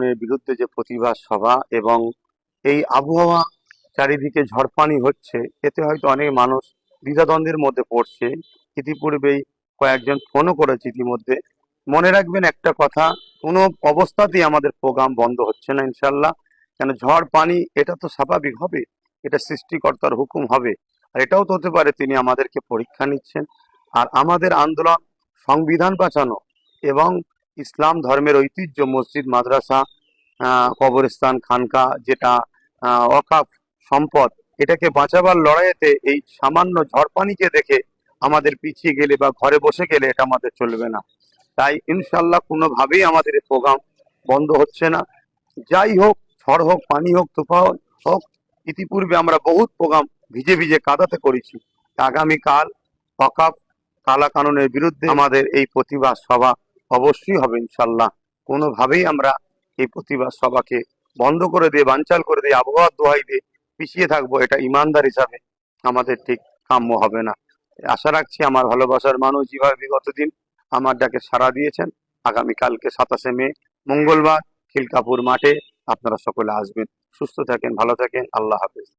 কানুনের বিরুদ্ধে যে প্রতিবাদ সভা এবং এই আবহাওয়া চারিদিকে ঝড়পানি হচ্ছে, এতে হয়তো অনেক মানুষ দ্বিধাদ্বন্দ্বের মধ্যে পড়ছে। ইতিপূর্বেই কয়েকজন ফোনও করেছে ইতিমধ্যে। মনে রাখবেন একটা কথা, কোনো অবস্থাতেই আমাদের প্রোগ্রাম বন্ধ হচ্ছে না ইনশাল্লাহ। কেন, ঝড় পানি এটা তো স্বাভাবিক হবে, এটা সৃষ্টিকর্তার হুকুম হবে। আর এটাও তো হতে পারে তিনি আমাদেরকে পরীক্ষা নিচ্ছেন। আর আমাদের আন্দোলন সংবিধান বাঁচানো এবং ইসলাম ধর্মের ঐতিহ্য মসজিদ, মাদ্রাসা, কবরস্থান, খানকা, যেটা ওয়াকফ সম্পদ, এটাকে বাঁচাবার লড়াইতে এই সামান্য ঝড়পানিকে দেখে আমাদের পিছিয়ে গেলে বা ঘরে বসে গেলে এটা আমাদের চলবে না। তাই ইনশাল্লাহ কোনোভাবেই আমাদের এই প্রোগ্রাম বন্ধ হচ্ছে না। যাই হোক, ঝড় হোক, পানি হোক, তুফান হোক, ইতিপূর্বে আমরা বহুত প্রোগ্রাম ভিজে ভিজে কাদাতে করেছি। আগামীকাল ওয়াকফ কালা কানুনের বিরুদ্ধে আমাদের এই প্রতিবাদ সভা অবশ্যই হবে ইনশাল্লাহ। কোনোভাবেই আমরা এই প্রতিবাদ সভাকে বন্ধ করে দিয়ে, বানচাল করে দিয়ে, আবহাওয়ার দোহাই দিয়ে পিছিয়ে থাকবো, এটা ইমানদার হিসাবে আমাদের ঠিক কাম্য হবে না। আশা রাখছি আমার ভালোবাসার মানুষ যেভাবে বিগত দিন আমার ডাকে সাড়া দিয়েছেন, আগামীকালকে 27শে মে মঙ্গলবার খিলকাপুর মাঠে আপনারা সকলে আসবেন। সুস্থ থাকেন, ভালো থাকেন, আল্লাহ হাফেজ।